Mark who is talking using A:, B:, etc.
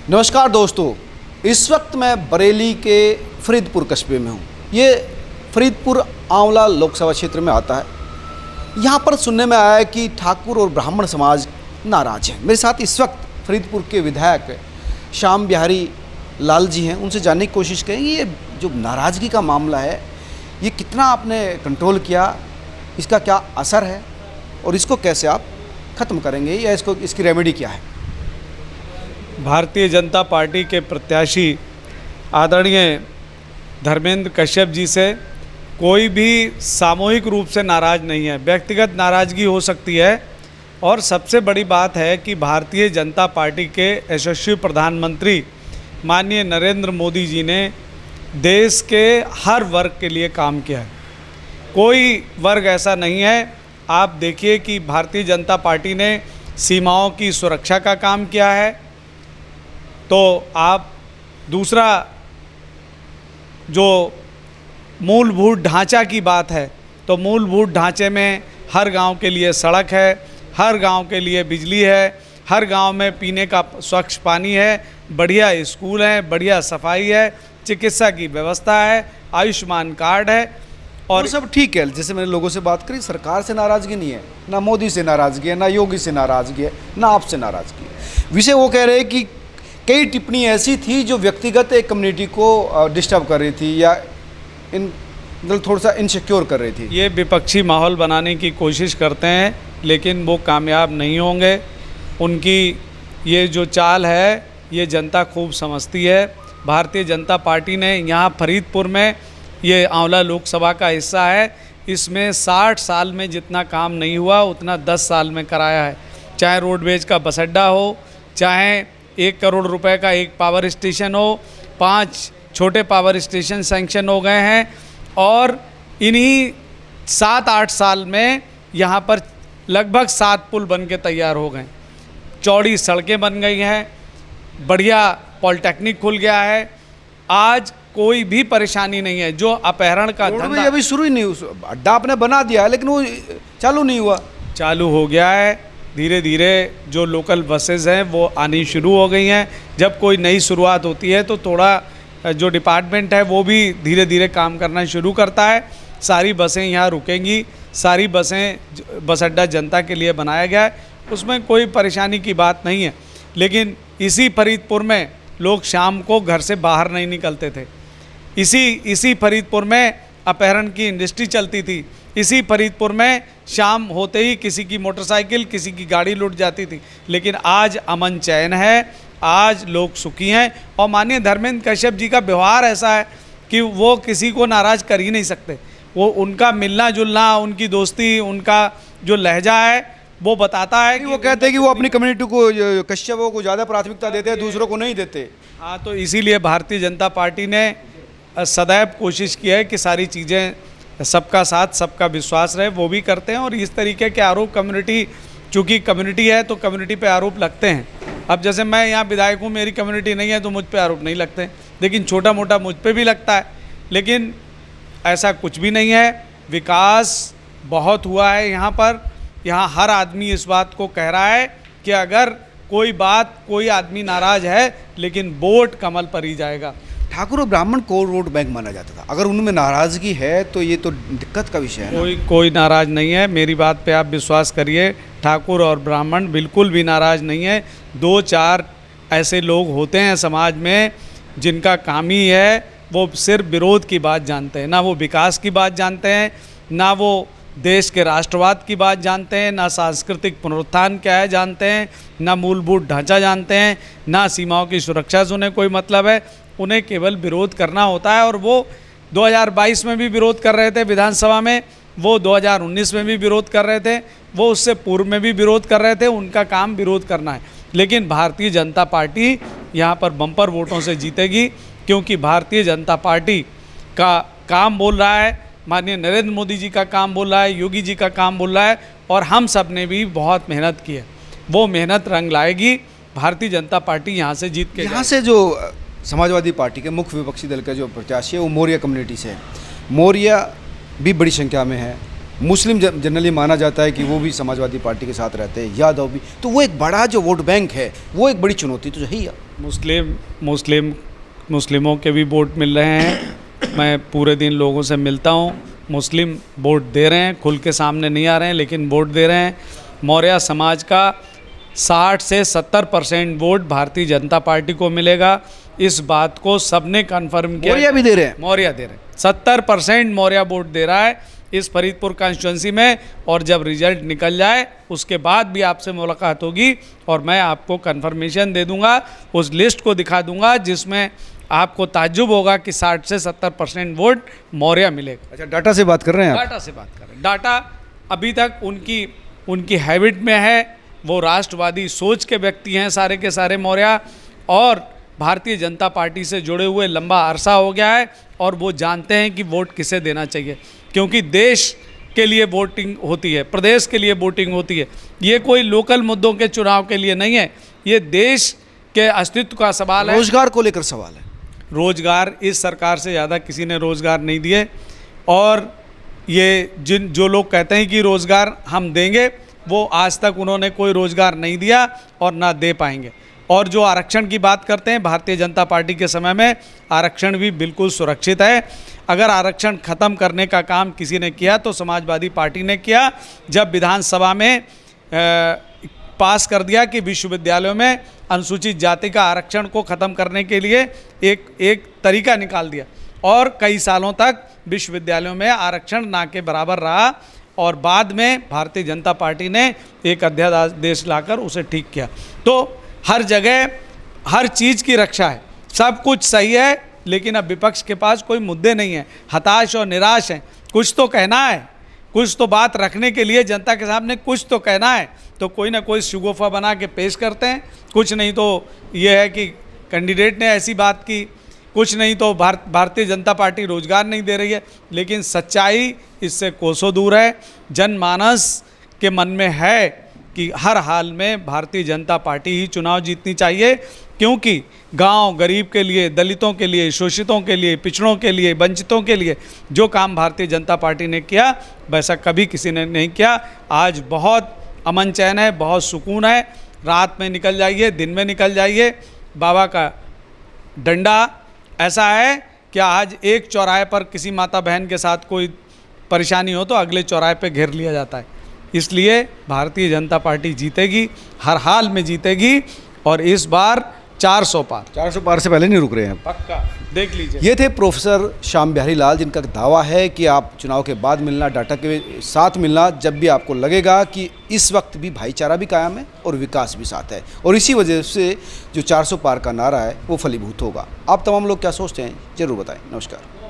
A: नमस्कार दोस्तों, इस वक्त मैं बरेली के फरीदपुर कस्बे में हूँ। ये फरीदपुर आंवला लोकसभा क्षेत्र में आता है। यहाँ पर सुनने में आया है कि ठाकुर और ब्राह्मण समाज नाराज है। मेरे साथ इस वक्त फरीदपुर के विधायक श्याम बिहारी लाल जी हैं। उनसे जानने की कोशिश करेंगे ये जो नाराज़गी का मामला है ये कितना आपने कंट्रोल किया, इसका क्या असर है और इसको कैसे आप ख़त्म करेंगे या इसकी रेमेडी क्या है।
B: भारतीय जनता पार्टी के प्रत्याशी आदरणीय धर्मेंद्र कश्यप जी से कोई भी सामूहिक रूप से नाराज़ नहीं है। व्यक्तिगत नाराज़गी हो सकती है और सबसे बड़ी बात है कि भारतीय जनता पार्टी के यशस्वी प्रधानमंत्री माननीय नरेंद्र मोदी जी ने देश के हर वर्ग के लिए काम किया है। कोई वर्ग ऐसा नहीं है। आप देखिए कि भारतीय जनता पार्टी ने सीमाओं की सुरक्षा का काम किया है। तो आप दूसरा जो मूलभूत ढांचा की बात है तो मूलभूत ढांचे में हर गांव के लिए सड़क है, हर गांव के लिए बिजली है, हर गांव में पीने का स्वच्छ पानी है, बढ़िया स्कूल हैं, बढ़िया सफाई है, चिकित्सा की व्यवस्था है, आयुष्मान कार्ड है और
A: सब ठीक है। जैसे मैंने लोगों से बात करी, सरकार से नाराज़गी नहीं है, ना मोदी से नाराज़गी है, ना योगी से नाराज़गी है, ना आपसे नाराज़गी है। विषय वो कह रहे हैं कि कई टिप्पणी ऐसी थी जो व्यक्तिगत एक कम्युनिटी को डिस्टर्ब कर रही थी या मतलब थोड़ा सा इनसिक्योर कर रही थी।
B: ये विपक्षी माहौल बनाने की कोशिश करते हैं लेकिन वो कामयाब नहीं होंगे। उनकी ये जो चाल है ये जनता खूब समझती है। भारतीय जनता पार्टी ने यहाँ फरीदपुर में ये आंवला लोकसभा का हिस्सा है, इसमें 60 साल में जितना काम नहीं हुआ उतना 10 साल में कराया है। चाहे रोडवेज का बस अड्डा हो, चाहे 1 करोड़ रुपए का एक पावर स्टेशन हो, 5 छोटे पावर स्टेशन सैंक्शन हो गए हैं और इन्हीं 7-8 साल में यहाँ पर लगभग 7 पुल बन के तैयार हो गए, चौड़ी सड़कें बन गई हैं, बढ़िया पॉलिटेक्निक खुल गया है। आज कोई भी परेशानी नहीं है। जो अपहरण का धंधा
A: अभी शुरू ही नहीं हुआ, अड्डा आपने बना दिया है लेकिन वो चालू नहीं हुआ।
B: चालू हो गया है, धीरे धीरे जो लोकल बसेस हैं वो आनी शुरू हो गई हैं। जब कोई नई शुरुआत होती है तो थोड़ा जो डिपार्टमेंट है वो भी धीरे धीरे काम करना शुरू करता है। सारी बसें यहाँ रुकेंगी, सारी बस अड्डा जनता के लिए बनाया गया है, उसमें कोई परेशानी की बात नहीं है। लेकिन इसी फरीदपुर में लोग शाम को घर से बाहर नहीं निकलते थे। इसी फरीदपुर में अपहरण की इंडस्ट्री चलती थी। इसी फरीदपुर में शाम होते ही किसी की मोटरसाइकिल, किसी की गाड़ी लूट जाती थी। लेकिन आज अमन चैन है, आज लोग सुखी हैं और माननीय धर्मेंद्र कश्यप जी का व्यवहार ऐसा है कि वो किसी को नाराज़ कर ही नहीं सकते। वो उनका मिलना जुलना, उनकी दोस्ती, उनका जो लहजा है वो बताता है कि
A: वो कहते हैं कि वो अपनी कम्युनिटी को, कश्यपों को ज़्यादा प्राथमिकता देते हैं, दूसरों को नहीं देते।
B: हाँ, तो इसीलिए भारतीय जनता पार्टी ने सदैव कोशिश की है कि सारी चीज़ें सबका साथ सबका विश्वास रहे, वो भी करते हैं। और इस तरीके के आरोप कम्युनिटी, चूँकि कम्युनिटी है तो कम्युनिटी पे आरोप लगते हैं। अब जैसे मैं यहाँ विधायक हूँ, मेरी कम्युनिटी नहीं है तो मुझ पे आरोप नहीं लगते, लेकिन छोटा मोटा मुझ पे भी लगता है। लेकिन ऐसा कुछ भी नहीं है। विकास बहुत हुआ है यहाँ पर। यहाँ हर आदमी इस बात को कह रहा है कि अगर कोई आदमी नाराज़ है लेकिन वोट कमल पर ही जाएगा।
A: ठाकुर और ब्राह्मण को वोट बैंक माना जाता था, अगर उनमें नाराज़गी है तो ये तो दिक्कत का विषय है।
B: कोई नाराज़ नहीं है, मेरी बात पे आप विश्वास करिए। ठाकुर और ब्राह्मण बिल्कुल भी नाराज़ नहीं है। 2-4 ऐसे लोग होते हैं समाज में जिनका काम ही है वो सिर्फ विरोध की बात जानते हैं, ना वो विकास की बात जानते हैं, ना वो देश के राष्ट्रवाद की बात जानते हैं, ना सांस्कृतिक पुनरुत्थान क्या है जानते हैं, ना मूलभूत ढांचा जानते हैं, ना सीमाओं की सुरक्षा से उन्हें कोई मतलब है। उन्हें केवल विरोध करना होता है और वो 2022 में भी विरोध कर रहे थे विधानसभा में, वो 2019 में भी विरोध कर रहे थे, वो उससे पूर्व में भी विरोध कर रहे थे। उनका काम विरोध करना है। लेकिन भारतीय जनता पार्टी यहाँ पर बम्पर वोटों से जीतेगी क्योंकि भारतीय जनता पार्टी का काम बोल रहा है, माननीय नरेंद्र मोदी जी का काम बोल रहा है, योगी जी का काम बोल रहा है और हम सब ने भी बहुत मेहनत की है। वो मेहनत रंग लाएगी। भारतीय जनता पार्टी यहाँ से जीत के
A: यहाँ से जो समाजवादी पार्टी के मुख्य विपक्षी दल का जो प्रत्याशी है वो मौर्य कम्युनिटी से है। मौर्य भी बड़ी संख्या में है, मुस्लिम जनरली माना जाता है कि वो भी समाजवादी पार्टी के साथ रहते हैं, यादव भी, तो वो एक बड़ा जो वोट बैंक है वो एक बड़ी चुनौती तो है ही।
B: मुस्लिमों के भी वोट मिल रहे हैं। मैं पूरे दिन लोगों से मिलता हूँ, मुस्लिम वोट दे रहे हैं, खुल के सामने नहीं आ रहे हैं लेकिन वोट दे रहे हैं। मौर्य समाज का 60 से 70% वोट भारतीय जनता पार्टी को मिलेगा। इस बात को सबने कन्फर्म किया।
A: मौर्य भी दे रहे हैं,
B: मौर्य दे रहे हैं, 70% मौर्य वोट दे रहा है इस फरीदपुर कॉन्स्टिट्यूंसी में। और जब रिजल्ट निकल जाए उसके बाद भी आपसे मुलाकात होगी और मैं आपको कन्फर्मेशन दे दूंगा, उस लिस्ट को दिखा दूंगा जिसमें आपको ताज्जुब होगा कि 60 से 70% वोट मौर्य मिलेगा।
A: अच्छा, डाटा से बात कर रहे हैं आप?
B: डाटा से बात कर रहे हैं। डाटा अभी तक उनकी हैबिट में है, वो राष्ट्रवादी सोच के व्यक्ति हैं सारे के सारे मौर्य, और भारतीय जनता पार्टी से जुड़े हुए लंबा अरसा हो गया है और वो जानते हैं कि वोट किसे देना चाहिए, क्योंकि देश के लिए वोटिंग होती है, प्रदेश के लिए वोटिंग होती है। ये कोई लोकल मुद्दों के चुनाव के लिए नहीं है, ये देश के अस्तित्व का सवाल है।
A: रोजगार को लेकर सवाल है।
B: रोजगार इस सरकार से ज़्यादा किसी ने रोजगार नहीं दिए, और ये जो लोग कहते हैं कि रोजगार हम देंगे, वो आज तक उन्होंने कोई रोजगार नहीं दिया और ना दे पाएंगे। और जो आरक्षण की बात करते हैं, भारतीय जनता पार्टी के समय में आरक्षण भी बिल्कुल सुरक्षित है। अगर आरक्षण ख़त्म करने का काम किसी ने किया तो समाजवादी पार्टी ने किया, जब विधानसभा में पास कर दिया कि विश्वविद्यालयों में अनुसूचित जाति का आरक्षण को ख़त्म करने के लिए एक तरीका निकाल दिया, और कई सालों तक विश्वविद्यालयों में आरक्षण ना के बराबर रहा, और बाद में भारतीय जनता पार्टी ने एक अध्यादेश लाकर उसे ठीक किया। तो हर जगह हर चीज़ की रक्षा है, सब कुछ सही है, लेकिन अब विपक्ष के पास कोई मुद्दे नहीं है, हताश और निराश हैं। कुछ तो कहना है, कुछ तो बात रखने के लिए जनता के सामने कुछ तो कहना है, तो कोई ना कोई शगुफा बना के पेश करते हैं। कुछ नहीं तो ये है कि कैंडिडेट ने ऐसी बात की, कुछ नहीं तो भारतीय जनता पार्टी रोजगार नहीं दे रही है, लेकिन सच्चाई इससे कोसों दूर है। जनमानस के मन में है कि हर हाल में भारतीय जनता पार्टी ही चुनाव जीतनी चाहिए, क्योंकि गांव गरीब के लिए, दलितों के लिए, शोषितों के लिए, पिछड़ों के लिए, वंचितों के लिए जो काम भारतीय जनता पार्टी ने किया वैसा कभी किसी ने नहीं किया। आज बहुत अमन चैन है, बहुत सुकून है। रात में निकल जाइए, दिन में निकल जाइए, बाबा का डंडा ऐसा है कि आज एक चौराहे पर किसी माता बहन के साथ कोई परेशानी हो तो अगले चौराहे पे घेर लिया जाता है। इसलिए भारतीय जनता पार्टी जीतेगी, हर हाल में जीतेगी, और इस बार 400 पार
A: से पहले नहीं रुक रहे हैं।
B: पक्का, देख लीजिए।
A: ये थे प्रोफेसर श्याम बिहारी लाल, जिनका दावा है कि आप चुनाव के बाद मिलना, डाटा के साथ मिलना, जब भी आपको लगेगा कि इस वक्त भी भाईचारा भी कायम है और विकास भी साथ है, और इसी वजह से जो 400 पार का नारा है वो फलीभूत होगा। आप तमाम लोग क्या सोचते हैं ज़रूर बताएं। नमस्कार।